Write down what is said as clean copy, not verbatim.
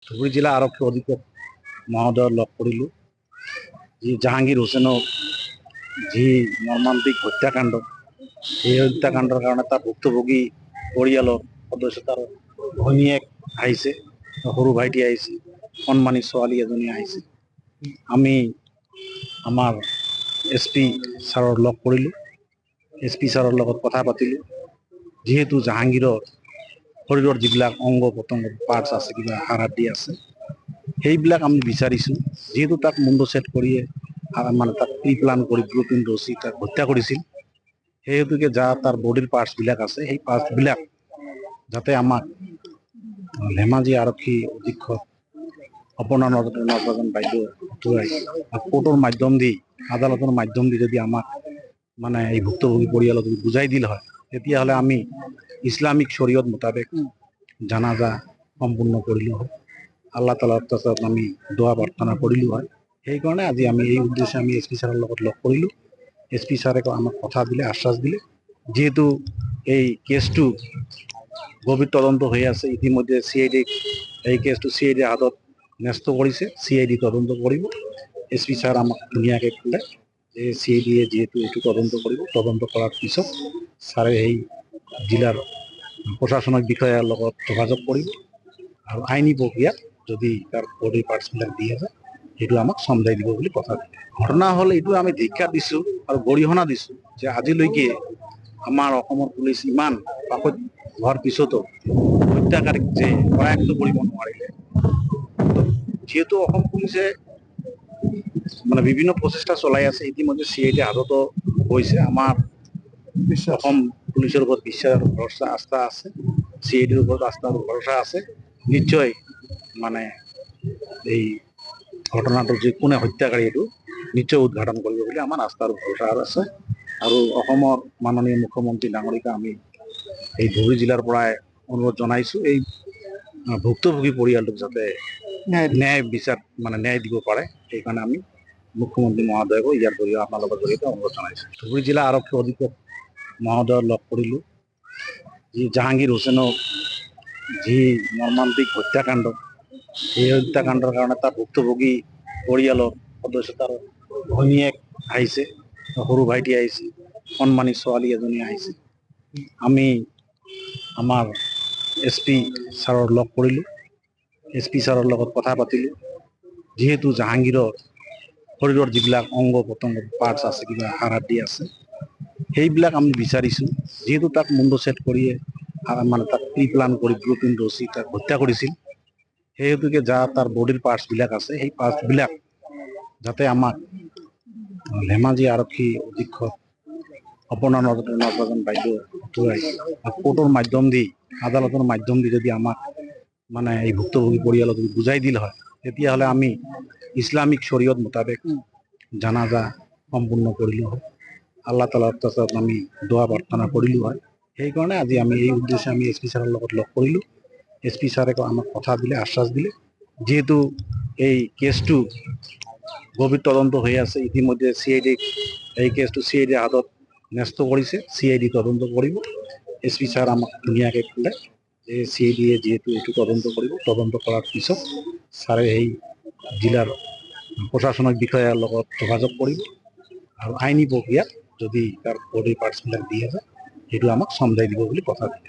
ধুবুৰী জিলা আৰক্ষী অধীক্ষক মহোদয়ক লগ কৰিলোঁ। যি জাহাংগীৰ হুছেইনৰ যি মৰ্মান্তিক হত্যাকাণ্ড, এই হত্যাকাণ্ডৰ কাৰণে তাৰ ভুক্তভোগী পৰিয়ালৰ সদস্য, তাৰ ঘৈণীয়েক আহিছে, সৰু ভাইটি আহিছে, সন্মানী ছোৱালী এজনী আহিছে। আমি আমাৰ SP ছাৰক লগ কৰিলোঁ, SP ছাৰৰ লগত কথা পাতিলোঁ। যিহেতু জাহাংগীৰৰ শৰীৰৰ যিবিলাক অংগ পতংগ পাৰ্টছ আছে, কিবা হাড়াড্ডি আছে, সেইবিলাক আমি বিচাৰিছোঁ। যিহেতু তাক মুণ্ড ছেট কৰিয়ে মানে তাক প্ৰি প্লান কৰি ব্লুপ্ৰিণ্ট ৰচি তাক হত্যা কৰিছিল, সেই হেতুকে তাৰ বডিৰ পাৰ্টছবিলাক আছে, সেই পাৰ্টছবিলাক যাতে আমাক ধেমাজি আৰক্ষী অধীক্ষক অপৰ্ণা নটৰাজন বাইদেউ কোৰ্টৰ মাধ্যম দি, আদালতৰ মাধ্যম দি যদি আমাক মানে এই ভুক্তভোগী পৰিয়ালক বুজাই দিল হয়, তেতিয়াহ'লে আমি ইছলামিক শৰীয়ত মোতাবেক জানাজা সম্পূৰ্ণ কৰিলোঁ হয়। আল্লাহ তালাৰ ওচৰত আমি দোৱা প্ৰাৰ্থনা কৰিলোঁ হয়। সেইকাৰণে আজি আমি এই উদ্দেশ্যে আমি SP ছাৰৰ লগত লগ কৰিলোঁ। SP ছাৰে আমাক কথা দিলে, আশ্বাস দিলে, যিহেতু এই কেছটো গভীৰ তদন্ত হৈ আছে, ইতিমধ্যে CID এই কেছটো CID হাতত ন্যস্ত কৰিছে, CID তদন্ত কৰিব। SP ছাৰ আমাক ধুনীয়াকৈ ক'লে যে CID যিহেতু এইটো তদন্ত কৰিব, তদন্ত কৰাৰ পিছত ছাৰে এই জিলাৰ প্ৰশাসনিক বিষয়াৰ লগত যোগাযোগ কৰিব আৰু আইনী প্ৰক্ৰিয়াত যদি তাৰ বডি পাৰ্টছবিলাক দিয়া যায়, সেইটো আমাক চমজাই দিব বুলি কথা দিলে। ঘটনা হ'ল এইটো আমি ধিক্ষাৰ দিছোঁ আৰু গৰিহণা দিছোঁ যে আজিলৈকে আমাৰ অসমৰ পুলিচ ইমান পাকৈত হোৱাৰ পিছতো হত্যাকাৰীক যে কৰায়ত্ব কৰিব নোৱাৰিলে। যিহেতু অসম পুলিচে মানে বিভিন্ন প্ৰচেষ্টা চলাই আছে, ইতিমধ্যে CID হাততো হৈছে। আমাৰ অসম পুলিচৰ ওপৰত বিশ্বাস, ভৰসা, আস্থা আছে, CIDৰ ওপৰত আস্থা আৰু ভৰসা আছে। নিশ্চয় মানে এই ঘটনাটো যে কোনে হত্যাকাৰী, এইটো নিশ্চয় উদ্ঘাটন কৰিব বুলি আমাৰ আস্থা আৰু ভৰসা আছে। আৰু অসমৰ মাননীয় মুখ্যমন্ত্ৰী ডাঙৰীয়াক আমি এই ধুবুৰী জিলাৰ পৰাই অনুৰোধ জনাইছোঁ, এই ভুক্তভোগী পৰিয়ালটোক যাতে ন্যায় বিচাৰ মানে ন্যায় দিব পাৰে, সেইকাৰণে আমি মুখ্যমন্ত্ৰী মহোদয়কো ইয়াৰ জৰিয়তে আপোনালোকৰ জৰিয়তে অনুৰোধ জনাইছোঁ। ধুবুৰী জিলা আৰক্ষী অধীক্ষক মহোদয়ক লগ কৰিলোঁ। যি জাহাংগীৰ হুছেইনৰ যি মৰ্মান্তিক হত্যাকাণ্ড, এই হত্যাকাণ্ডৰ কাৰণে তাৰ ভুক্তভোগী পৰিয়ালৰ সদস্য, তাৰ ঘৈণীয়েক আহিছে, সৰু ভাইটি আহিছে, সন্মানী ছোৱালী এজনী আহিছে। আমি আমাৰ SP ছাৰক লগ কৰিলোঁ, SP ছাৰৰ লগত কথা পাতিলোঁ। যিহেতু জাহাংগীৰৰ শৰীৰৰ যিবিলাক অংগ পতংগ পাৰ্টছ আছে, কিবা হাড়াড্ডি আছে, সেইবিলাক আমি বিচাৰিছোঁ। যিহেতু তাক মুণ্ড ছেট কৰিয়ে মানে তাক প্ৰি প্লান কৰি ব্লুপ্ৰিণ্ট ৰচি তাক হত্যা কৰিছিল, সেই হেতুকে তাৰ বডিৰ পাৰ্টছবিলাক আছে, সেই পাৰ্টছবিলাক যাতে আমাক ধেমাজি আৰক্ষী অধীক্ষক অপৰ্ণা নটৰাজন বাইদেউ কোৰ্টৰ মাধ্যম দি, আদালতৰ মাধ্যম দি যদি আমাক মানে এই ভুক্তভোগী পৰিয়ালক বুজাই দিল হয়, তেতিয়াহ'লে আমি ইছলামিক শৰীয়ত মোতাবেক জানাজা সম্পূৰ্ণ কৰিলোঁ হয়। আল্লাহ তালাৰ ওচৰত আমি দোৱা প্ৰাৰ্থনা কৰিলোঁ হয়। সেইকাৰণে আজি আমি এই উদ্দেশ্যে আমি SP ছাৰৰ লগত লগ কৰিলোঁ। SP ছাৰে আমাক কথা দিলে, আশ্বাস দিলে, যিহেতু এই কেছটো গভীৰ তদন্ত হৈ আছে, ইতিমধ্যে এই কেছটো CID হাতত ন্যস্ত কৰিছে, CID তদন্ত কৰিব। SP ছাৰ আমাক ধুনীয়াকৈ ক'লে যে CID যিহেতু এইটো তদন্ত কৰিব, তদন্ত কৰাৰ পিছত ছাৰে এই জিলাৰ প্ৰশাসনিক বিষয়াৰ লগত যোগাযোগ কৰিব আৰু আইনী প্ৰক্ৰিয়াত যদি তাৰ বডি পাৰ্টছবিলাক দিয়া যায়, সেইটো আমাক চমজাই দিব বুলি কথা দিলে।